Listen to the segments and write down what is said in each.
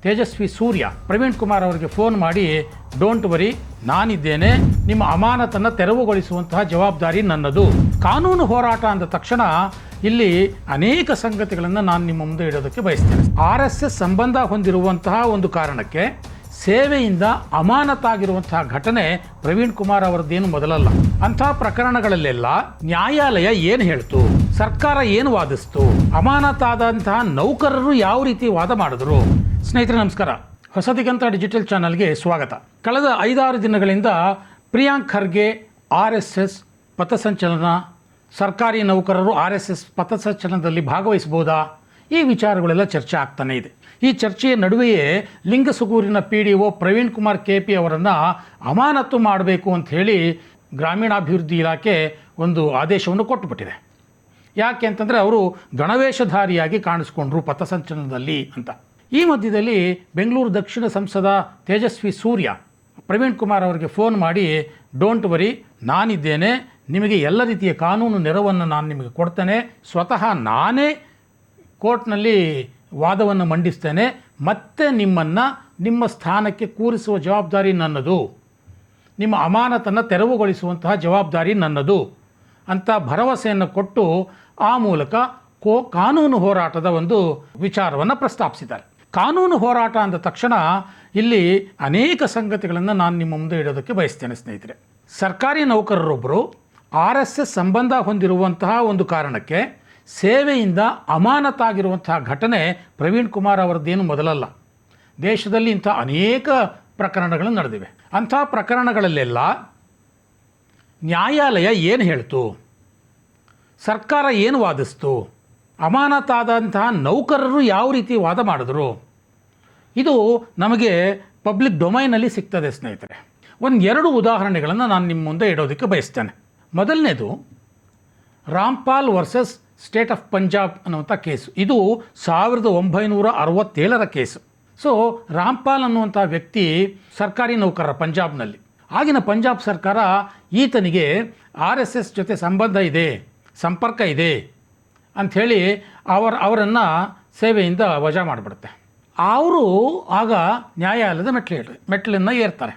ತೇಜಸ್ವಿ ಸೂರ್ಯ ಪ್ರವೀಣ್ ಕುಮಾರ್ ಅವರಿಗೆ ಫೋನ್ ಮಾಡಿ, don't worry, ನಾನಿದ್ದೇನೆ, ನಿಮ್ಮ ಅಮಾನತನ್ನು ತೆರವುಗೊಳಿಸುವಂತಹ ಜವಾಬ್ದಾರಿ ನನ್ನದು. ಕಾನೂನು ಹೋರಾಟ ಅಂದ ತಕ್ಷಣ ಇಲ್ಲಿ ಅನೇಕ ಸಂಗತಿಗಳನ್ನು ನಾನು ನಿಮ್ಮ ಮುಂದೆ ಇಡೋದಕ್ಕೆ ಬಯಸ್ತೇನೆ. RSS ಸಂಬಂಧ ಹೊಂದಿರುವಂತಹ ಒಂದು ಕಾರಣಕ್ಕೆ ಸೇವೆಯಿಂದ ಅಮಾನತಾಗಿರುವಂತಹ ಘಟನೆ ಪ್ರವೀಣ್ ಕುಮಾರ್ ಅವರದ್ದೇನು ಮೊದಲಲ್ಲ. ಅಂತಹ ಪ್ರಕರಣಗಳಲ್ಲೆಲ್ಲ ನ್ಯಾಯಾಲಯ ಏನು ಹೇಳ್ತು, ಸರ್ಕಾರ ಏನು ವಾದಿಸ್ತು, ಅಮಾನತಾದಂತಹ ನೌಕರರು ಯಾವ ರೀತಿ ವಾದ ಮಾಡಿದ್ರು. ಸ್ನೇಹಿತರೆ ನಮಸ್ಕಾರ, ಹೊಸದಿಗಂತ ಡಿಜಿಟಲ್ ಚಾನಲ್ಗೆ ಸ್ವಾಗತ. ಕಳೆದ 5-6 ದಿನಗಳಿಂದ ಪ್ರಿಯಾಂಕ್ ಖರ್ಗೆ RSS ಪಥಸಂಚಲನ, ಸರ್ಕಾರಿ ನೌಕರರು RSS ಪಥಸಂಚಲನದಲ್ಲಿ ಭಾಗವಹಿಸಬಹುದಾ, ಈ ವಿಚಾರಗಳೆಲ್ಲ ಚರ್ಚೆ ಆಗ್ತಾನೆ ಇದೆ. ಈ ಚರ್ಚೆಯ ನಡುವೆಯೇ ಲಿಂಗಸುಗೂರಿನ PDO ಪ್ರವೀಣ್ ಕುಮಾರ್ KP ಅವರನ್ನು ಅಮಾನತು ಮಾಡಬೇಕು ಅಂತ ಹೇಳಿ ಗ್ರಾಮೀಣಾಭಿವೃದ್ಧಿ ಇಲಾಖೆ ಒಂದು ಆದೇಶವನ್ನು ಕೊಟ್ಟುಬಿಟ್ಟಿದೆ. ಯಾಕೆ ಅಂತಂದರೆ ಅವರು ಗಣವೇಷಧಾರಿಯಾಗಿ ಕಾಣಿಸ್ಕೊಂಡ್ರು ಪಥಸಂಚಲನದಲ್ಲಿ ಅಂತ. ಈ ಮಧ್ಯದಲ್ಲಿ ಬೆಂಗಳೂರು ದಕ್ಷಿಣ ಸಂಸದ ತೇಜಸ್ವಿ ಸೂರ್ಯ ಪ್ರವೀಣ್ ಕುಮಾರ್ ಅವರಿಗೆ ಫೋನ್ ಮಾಡಿ, ಡೋಂಟ್ ವರಿ, ನಾನಿದ್ದೇನೆ, ನಿಮಗೆ ಎಲ್ಲ ರೀತಿಯ ಕಾನೂನು ನೆರವನ್ನು ನಾನು ನಿಮಗೆ ಕೊಡ್ತೇನೆ, ಸ್ವತಃ ನಾನೇ ಕೋರ್ಟ್ನಲ್ಲಿ ವಾದವನ್ನು ಮಂಡಿಸ್ತೇನೆ, ಮತ್ತೆ ನಿಮ್ಮನ್ನು ನಿಮ್ಮ ಸ್ಥಾನಕ್ಕೆ ಕೂರಿಸುವ ಜವಾಬ್ದಾರಿ ನನ್ನದು, ನಿಮ್ಮ ಅಮಾನತನ್ನು ತೆರವುಗೊಳಿಸುವಂತಹ ಜವಾಬ್ದಾರಿ ನನ್ನದು ಅಂತ ಭರವಸೆಯನ್ನು ಕೊಟ್ಟು ಆ ಮೂಲಕ ಕಾನೂನು ಹೋರಾಟದ ಒಂದು ವಿಚಾರವನ್ನು ಪ್ರಸ್ತಾಪಿಸಿದ್ದಾರೆ. ಕಾನೂನು ಹೋರಾಟ ಅಂದ ತಕ್ಷಣ ಇಲ್ಲಿ ಅನೇಕ ಸಂಗತಿಗಳನ್ನು ನಾನು ನಿಮ್ಮ ಮುಂದೆ ಇಡೋದಕ್ಕೆ ಬಯಸ್ತೇನೆ. ಸ್ನೇಹಿತರೆ, ಸರ್ಕಾರಿ ನೌಕರರೊಬ್ಬರು RSS ಸಂಬಂಧ ಹೊಂದಿರುವಂತಹ ಒಂದು ಕಾರಣಕ್ಕೆ ಸೇವೆಯಿಂದ ಅಮಾನತಾಗಿರುವಂತಹ ಘಟನೆ ಪ್ರವೀಣ್ ಕುಮಾರ್ ಅವರದ್ದೇನು ಮೊದಲಲ್ಲ. ದೇಶದಲ್ಲಿ ಇಂಥ ಅನೇಕ ಪ್ರಕರಣಗಳು ನಡೆದಿವೆ. ಅಂಥ ಪ್ರಕರಣಗಳಲ್ಲೆಲ್ಲ ನ್ಯಾಯಾಲಯ ಏನು ಹೇಳ್ತು, ಸರ್ಕಾರ ಏನು ವಾದಿಸ್ತು, ಅಮಾನತಾದಂತಹ ನೌಕರರು ಯಾವ ರೀತಿ ವಾದ ಮಾಡಿದ್ರು, ಇದು ನಮಗೆ ಪಬ್ಲಿಕ್ ಡೊಮೈನಲ್ಲಿ ಸಿಗ್ತದೆ. ಸ್ನೇಹಿತರೆ, 1-2 ಉದಾಹರಣೆಗಳನ್ನು ನಾನು ನಿಮ್ಮ ಮುಂದೆ ಇಡೋದಕ್ಕೆ ಬಯಸ್ತೇನೆ. ಮೊದಲನೇದು Rampal versus state of Punjab ಅನ್ನುವಂಥ ಕೇಸು. ಇದು 1967ರ ಕೇಸು. ಸೊ ರಾಮ್ಪಾಲ್ ಅನ್ನುವಂಥ ವ್ಯಕ್ತಿ ಸರ್ಕಾರಿ ನೌಕರ ಪಂಜಾಬ್ನಲ್ಲಿ. ಆಗಿನ ಪಂಜಾಬ್ ಸರ್ಕಾರ ಈತನಿಗೆ RSS ಜೊತೆ ಸಂಬಂಧ ಇದೆ, ಸಂಪರ್ಕ ಇದೆ ಅಂಥೇಳಿ ಅವರನ್ನು ಸೇವೆಯಿಂದ ವಜಾ ಮಾಡಿಬಿಡುತ್ತೆ. ಅವರು ಆಗ ನ್ಯಾಯಾಲಯದ ಮೆಟ್ಲನ್ನು ಏರ್ತಾರೆ.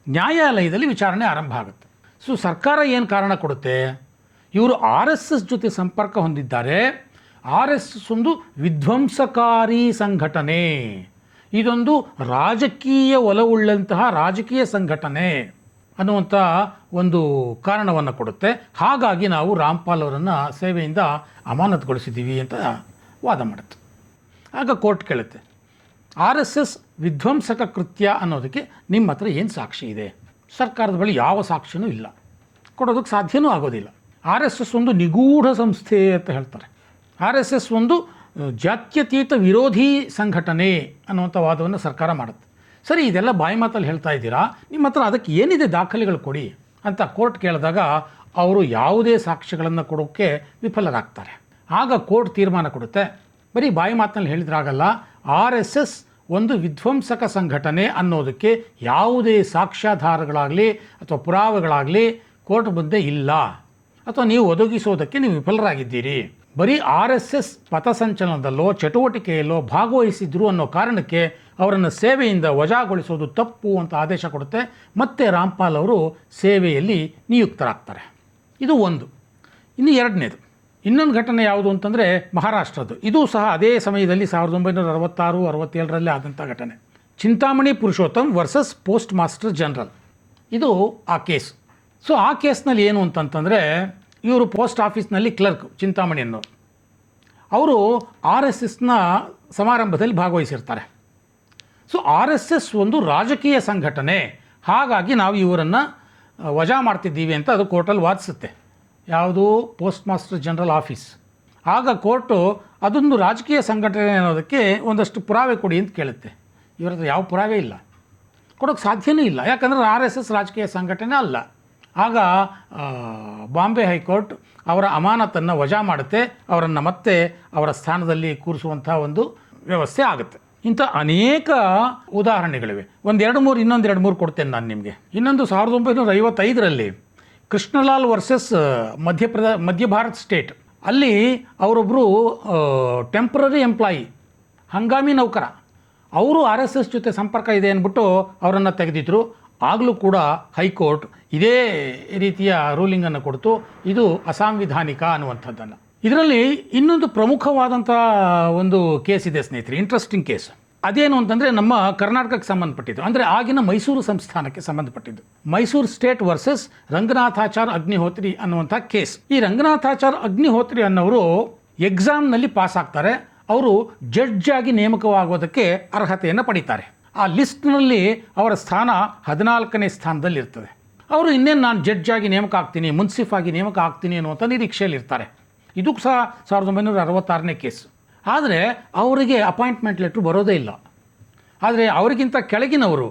ನ್ಯಾಯಾಲಯದಲ್ಲಿ ವಿಚಾರಣೆ ಆರಂಭ ಆಗುತ್ತೆ. ಸೊ ಸರ್ಕಾರ ಏನು ಕಾರಣ ಕೊಡುತ್ತೆ, ಇವರು RSS ಜೊತೆ ಸಂಪರ್ಕ ಹೊಂದಿದ್ದಾರೆ, RSS ಒಂದು ವಿಧ್ವಂಸಕಾರಿ ಸಂಘಟನೆ, ಇದೊಂದು ರಾಜಕೀಯ ಒಲವುಳ್ಳಂತಹ ರಾಜಕೀಯ ಸಂಘಟನೆ ಅನ್ನುವಂಥ ಒಂದು ಕಾರಣವನ್ನು ಕೊಡುತ್ತೆ. ಹಾಗಾಗಿ ನಾವು ರಾಮ್ಪಾಲ್ ಅವರನ್ನು ಸೇವೆಯಿಂದ ಅಮಾನತುಗೊಳಿಸಿದ್ದೀವಿ ಅಂತ ವಾದ ಮಾಡುತ್ತೆ. ಆಗ ಕೋರ್ಟ್ ಕೇಳುತ್ತೆ, RSS ವಿಧ್ವಂಸಕ ಕೃತ್ಯ ಅನ್ನೋದಕ್ಕೆ ನಿಮ್ಮ ಹತ್ರ ಏನು ಸಾಕ್ಷಿ ಇದೆ? ಸರ್ಕಾರದ ಬಳಿ ಯಾವ ಸಾಕ್ಷಿನೂ ಇಲ್ಲ, ಕೊಡೋದಕ್ಕೆ ಸಾಧ್ಯವೂ ಆಗೋದಿಲ್ಲ. RSS ಒಂದು ನಿಗೂಢ ಸಂಸ್ಥೆ ಅಂತ ಹೇಳ್ತಾರೆ. RSS ಒಂದು ಜಾತ್ಯತೀತ ವಿರೋಧಿ ಸಂಘಟನೆ ಅನ್ನುವಂಥ ವಾದವನ್ನು ಸರ್ಕಾರ ಮಾಡುತ್ತೆ. ಸರಿ, ಇದೆಲ್ಲ ಬಾಯಿ ಮಾತಲ್ಲಿ ಹೇಳ್ತಾ ಇದ್ದೀರಾ, ನಿಮ್ಮ ಹತ್ರ ಅದಕ್ಕೆ ಏನಿದೆ ದಾಖಲೆಗಳು ಕೊಡಿ ಅಂತ ಕೋರ್ಟ್ ಕೇಳಿದಾಗ ಅವರು ಯಾವುದೇ ಸಾಕ್ಷ್ಯಗಳನ್ನು ಕೊಡೋಕ್ಕೆ ವಿಫಲರಾಗ್ತಾರೆ. ಆಗ ಕೋರ್ಟ್ ತೀರ್ಮಾನ ಕೊಡುತ್ತೆ, ಬರೀ ಬಾಯಿ ಮಾತಿನಲ್ಲಿ ಹೇಳಿದ್ರಾಗಲ್ಲ, RSS ಒಂದು ವಿಧ್ವಂಸಕ ಸಂಘಟನೆ ಅನ್ನೋದಕ್ಕೆ ಯಾವುದೇ ಸಾಕ್ಷ್ಯಾಧಾರಗಳಾಗಲಿ ಅಥವಾ ಪುರಾವೆಗಳಾಗಲಿ ಕೋರ್ಟ್ ಮುಂದೆ ಇಲ್ಲ, ಅಥವಾ ನೀವು ಒದಗಿಸೋದಕ್ಕೆ ನೀವು ವಿಫಲರಾಗಿದ್ದೀರಿ. ಬರೀ RSS ಪಥಸಂಚಲನದಲ್ಲೋ ಚಟುವಟಿಕೆಯಲ್ಲೋ ಭಾಗವಹಿಸಿದ್ರು ಅನ್ನೋ ಕಾರಣಕ್ಕೆ ಅವರನ್ನು ಸೇವೆಯಿಂದ ವಜಾಗೊಳಿಸೋದು ತಪ್ಪು ಅಂತ ಆದೇಶ ಕೊಡುತ್ತೆ. ಮತ್ತೆ ರಾಮ್ಪಾಲ್ ಅವರು ಸೇವೆಯಲ್ಲಿ ನಿಯುಕ್ತರಾಗ್ತಾರೆ. ಇದು ಒಂದು. ಇನ್ನು ಎರಡನೇದು, ಇನ್ನೊಂದು ಘಟನೆ ಯಾವುದು ಅಂತಂದರೆ ಮಹಾರಾಷ್ಟ್ರದ್ದು. ಇದು ಸಹ ಅದೇ ಸಮಯದಲ್ಲಿ 1966-67ರಲ್ಲಿ ಆದಂಥ ಘಟನೆ. Chintamani Purushottam versus post master general, ಇದು ಆ ಕೇಸ್. ಸೊ ಆ ಕೇಸ್ನಲ್ಲಿ ಏನು ಅಂತಂತಂದರೆ, ಇವರು ಪೋಸ್ಟ್ ಆಫೀಸ್ನಲ್ಲಿ ಕ್ಲರ್ಕ್ ಚಿಂತಾಮಣಿ ಅನ್ನೋರು, ಅವರು RSSನ ಸಮಾರಂಭದಲ್ಲಿ ಭಾಗವಹಿಸಿರ್ತಾರೆ. ಸೊ RSS ಒಂದು ರಾಜಕೀಯ ಸಂಘಟನೆ, ಹಾಗಾಗಿ ನಾವು ಇವರನ್ನು ವಜಾ ಮಾಡ್ತಿದ್ದೀವಿ ಅಂತ ಅದು ಕೋರ್ಟಲ್ಲಿ ವಾದಿಸುತ್ತೆ. ಯಾವುದು? Post master general office. ಆಗ ಕೋರ್ಟು ಅದೊಂದು ರಾಜಕೀಯ ಸಂಘಟನೆ ಅನ್ನೋದಕ್ಕೆ ಒಂದಷ್ಟು ಪುರಾವೆ ಕೊಡಿ ಅಂತ ಕೇಳುತ್ತೆ. ಇವರ ಹತ್ರ ಯಾವ ಪುರಾವೆ ಇಲ್ಲ, ಕೊಡೋಕ್ಕೆ ಸಾಧ್ಯವೂ ಇಲ್ಲ, ಯಾಕಂದರೆ RSS ರಾಜಕೀಯ ಸಂಘಟನೆ ಅಲ್ಲ. ಆಗ ಬಾಂಬೆ ಹೈಕೋರ್ಟ್ ಅವರ ಅಮಾನತನ್ನು ವಜಾ ಮಾಡುತ್ತೆ, ಅವರನ್ನು ಮತ್ತೆ ಅವರ ಸ್ಥಾನದಲ್ಲಿ ಕೂರಿಸುವಂಥ ಒಂದು ವ್ಯವಸ್ಥೆ ಆಗುತ್ತೆ. ಇಂಥ ಅನೇಕ ಉದಾಹರಣೆಗಳಿವೆ. ಇನ್ನೊಂದು 2-3 ಕೊಡ್ತೇನೆ ನಾನು ನಿಮಗೆ. ಇನ್ನೊಂದು 1955ರಲ್ಲಿ ಕೃಷ್ಣಲಾಲ್ ವರ್ಸಸ್ ಮಧ್ಯ ಭಾರತ್ ಸ್ಟೇಟ್. ಅಲ್ಲಿ ಅವರೊಬ್ಬರು ಟೆಂಪ್ರರಿ ಎಂಪ್ಲಾಯಿ, ಹಂಗಾಮಿ ನೌಕರ, ಅವರು RSS ಜೊತೆ ಸಂಪರ್ಕ ಇದೆ ಅಂದ್ಬಿಟ್ಟು ಅವರನ್ನು ತೆಗೆದಿದ್ರು. ಆಗಲೂ ಕೂಡ ಹೈಕೋರ್ಟ್ ಇದೇ ರೀತಿಯ ರೂಲಿಂಗನ್ನು ಕೊಡ್ತು, ಇದು ಅಸಾಂವಿಧಾನಿಕ ಅನ್ನುವಂಥದ್ದನ್ನು. ಇದರಲ್ಲಿ ಇನ್ನೊಂದು ಪ್ರಮುಖವಾದಂಥ ಒಂದು ಕೇಸ್ ಇದೆ ಸ್ನೇಹಿತರೆ, ಇಂಟ್ರೆಸ್ಟಿಂಗ್ ಕೇಸ್. ಅದೇನು ಅಂತಂದರೆ ನಮ್ಮ ಕರ್ನಾಟಕಕ್ಕೆ ಸಂಬಂಧಪಟ್ಟಿದ್ದು, ಅಂದರೆ ಆಗಿನ ಮೈಸೂರು ಸಂಸ್ಥಾನಕ್ಕೆ ಸಂಬಂಧಪಟ್ಟಿದ್ದು. ಮೈಸೂರು ಸ್ಟೇಟ್ ವರ್ಸಸ್ ರಂಗನಾಥಾಚಾರ್ ಅಗ್ನಿಹೋತ್ರಿ ಅನ್ನುವಂಥ ಕೇಸ್. ಈ ರಂಗನಾಥಾಚಾರ್ ಅಗ್ನಿಹೋತ್ರಿ ಅನ್ನೋರು ಎಕ್ಸಾಮ್ನಲ್ಲಿ ಪಾಸ್ ಆಗ್ತಾರೆ. ಅವರು ಜಡ್ಜ್ ಆಗಿ ನೇಮಕವಾಗೋದಕ್ಕೆ ಅರ್ಹತೆಯನ್ನು ಪಡೀತಾರೆ. ಆ ಲಿಸ್ಟ್ನಲ್ಲಿ ಅವರ ಸ್ಥಾನ 14ನೇ ಸ್ಥಾನದಲ್ಲಿರ್ತದೆ. ಅವರು ಇನ್ನೇನು ನಾನು ಜಡ್ಜ್ ಆಗಿ ನೇಮಕ ಆಗ್ತೀನಿ, ಮುನ್ಸಿಫ್ ಆಗಿ ನೇಮಕ ಆಗ್ತೀನಿ ಅನ್ನುವಂಥ ನಿರೀಕ್ಷೆಯಲ್ಲಿರ್ತಾರೆ. ಇದು ಸಹ 1966ನೇ ಕೇಸ್. ಆದರೆ ಅವರಿಗೆ ಅಪಾಯಿಂಟ್ಮೆಂಟ್ ಲೆಟ್ರು ಬರೋದೇ ಇಲ್ಲ. ಆದರೆ ಅವರಿಗಿಂತ ಕೆಳಗಿನವರು,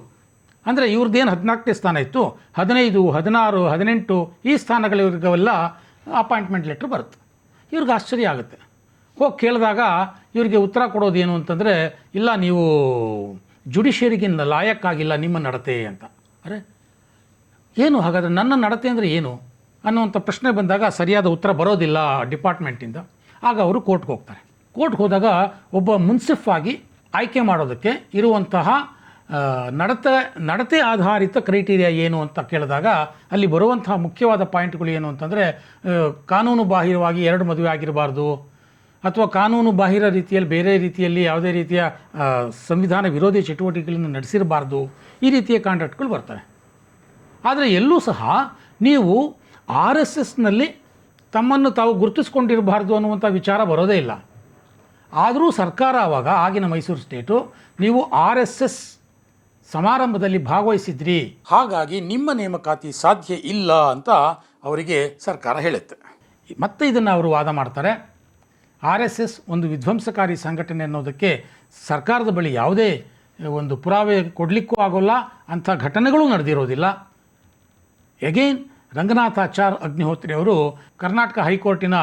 ಅಂದರೆ ಇವ್ರದ್ದೇನು 14ನೇ ಸ್ಥಾನ ಇತ್ತು, 15, 16, 18 ಈ ಸ್ಥಾನಗಳಿವ್ರಿಗೆಲ್ಲ ಅಪಾಯಿಂಟ್ಮೆಂಟ್ ಲೆಟ್ರ್ ಬರುತ್ತೆ. ಇವ್ರಿಗೆ ಆಶ್ಚರ್ಯ ಆಗುತ್ತೆ. ಹೋಗಿ ಕೇಳಿದಾಗ ಇವರಿಗೆ ಉತ್ತರ ಕೊಡೋದೇನು ಅಂತಂದರೆ, ಇಲ್ಲ ನೀವು ಜುಡಿಷಿಯರಿಗೆ ಲಾಯಕ್ಕಾಗಿಲ್ಲ ನಿಮ್ಮ ನಡತೆ ಅಂತ. ಅರೆ ಏನು ಹಾಗಾದರೆ ನನ್ನ ನಡತೆ ಅಂದರೆ ಏನು ಅನ್ನುವಂಥ ಪ್ರಶ್ನೆ ಬಂದಾಗ ಸರಿಯಾದ ಉತ್ತರ ಬರೋದಿಲ್ಲ ಡಿಪಾರ್ಟ್ಮೆಂಟಿಂದ. ಆಗ ಅವರು ಕೋರ್ಟ್ಗೆ ಹೋಗ್ತಾರೆ. ಕೋರ್ಟ್ಗೆ ಹೋದಾಗ ಒಬ್ಬ ಮುನ್ಸಿಫ್ ಆಗಿ ಆಯ್ಕೆ ಮಾಡೋದಕ್ಕೆ ಇರುವಂತಹ ನಡತೆ ಆಧಾರಿತ ಕ್ರೈಟೀರಿಯಾ ಏನು ಅಂತ ಕೇಳಿದಾಗ ಅಲ್ಲಿ ಬರುವಂತಹ ಮುಖ್ಯವಾದ ಪಾಯಿಂಟ್ಗಳು ಏನು ಅಂತಂದರೆ, ಕಾನೂನು ಬಾಹಿರವಾಗಿ 2 ಮದುವೆ ಆಗಿರಬಾರ್ದು, ಅಥವಾ ಕಾನೂನು ಬಾಹಿರ ರೀತಿಯಲ್ಲಿ ಬೇರೆ ರೀತಿಯಲ್ಲಿ ಯಾವುದೇ ರೀತಿಯ ಸಂವಿಧಾನ ವಿರೋಧಿ ಚಟುವಟಿಕೆಗಳನ್ನು ನಡೆಸಿರಬಾರ್ದು, ಈ ರೀತಿಯ ಕಾಂಟ್ರಾಕ್ಟ್ಗಳು ಬರ್ತವೆ. ಆದರೆ ಎಲ್ಲೂ ಸಹ ನೀವು RSSನಲ್ಲಿ ತಮ್ಮನ್ನು ತಾವು ಗುರುತಿಸ್ಕೊಂಡಿರಬಾರ್ದು ಅನ್ನುವಂಥ ವಿಚಾರ ಬರೋದೇ ಇಲ್ಲ. ಆದರೂ ಸರ್ಕಾರ ಆವಾಗ, ಆಗಿನ ಮೈಸೂರು ಸ್ಟೇಟು, ನೀವು RSS ಸಮಾರಂಭದಲ್ಲಿ ಭಾಗವಹಿಸಿದ್ರಿ, ಹಾಗಾಗಿ ನಿಮ್ಮ ನೇಮಕಾತಿ ಸಾಧ್ಯ ಇಲ್ಲ ಅಂತ ಅವರಿಗೆ ಸರ್ಕಾರ ಹೇಳುತ್ತೆ. ಮತ್ತೆ ಇದನ್ನು ಅವರು ವಾದ ಮಾಡ್ತಾರೆ. RSS ಒಂದು ವಿಧ್ವಂಸಕಾರಿ ಸಂಘಟನೆ ಅನ್ನೋದಕ್ಕೆ ಸರ್ಕಾರದ ಬಳಿ ಯಾವುದೇ ಒಂದು ಪುರಾವೆ ಕೊಡಲಿಕ್ಕೂ ಆಗೋಲ್ಲ, ಅಂಥ ಘಟನೆಗಳು ನಡೆದಿರೋದಿಲ್ಲ. ಎಗೇನ್ ರಂಗನಾಥಾಚಾರ್ ಅಗ್ನಿಹೋತ್ರಿ ಅವರು ಕರ್ನಾಟಕ ಹೈಕೋರ್ಟಿನ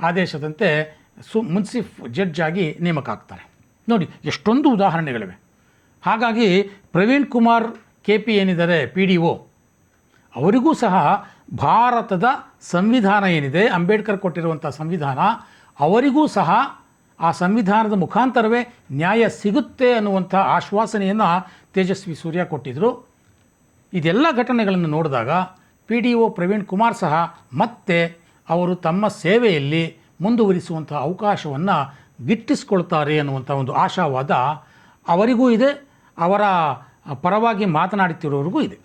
ಆದೇಶದಂತೆ ಮುನ್ಸಿಫ್ ಜಡ್ಜ್ ಆಗಿ ನೇಮಕ ಆಗ್ತಾರೆ. ನೋಡಿ ಎಷ್ಟೊಂದು ಉದಾಹರಣೆಗಳಿವೆ. ಹಾಗಾಗಿ ಪ್ರವೀಣ್ ಕುಮಾರ್ KP ಏನಿದ್ದಾರೆ PDO, ಅವರಿಗೂ ಸಹ ಭಾರತದ ಸಂವಿಧಾನ ಏನಿದೆ, ಅಂಬೇಡ್ಕರ್ ಕೊಟ್ಟಿರುವಂಥ ಸಂವಿಧಾನ, ಅವರಿಗೂ ಸಹ ಆ ಸಂವಿಧಾನದ ಮುಖಾಂತರವೇ ನ್ಯಾಯ ಸಿಗುತ್ತೆ ಅನ್ನುವಂಥ ಆಶ್ವಾಸನೆಯನ್ನು ತೇಜಸ್ವಿ ಸೂರ್ಯ ಕೊಟ್ಟಿದ್ದರು. ಇದೆಲ್ಲ ಘಟನೆಗಳನ್ನು ನೋಡಿದಾಗ PDO ಪ್ರವೀಣ್ ಕುಮಾರ್ ಸಹ ಮತ್ತೆ ಅವರು ತಮ್ಮ ಸೇವೆಯಲ್ಲಿ ಮುಂದುವರಿಸುವಂಥ ಅವಕಾಶವನ್ನು ಗಿಟ್ಟಿಸ್ಕೊಳ್ತಾರೆ ಅನ್ನುವಂಥ ಒಂದು ಆಶಾವಾದ ಅವರಿಗೂ ಇದೆ, ಅವರ ಪರವಾಗಿ ಮಾತನಾಡುತ್ತಿರೋರಿಗೂ ಇದೆ.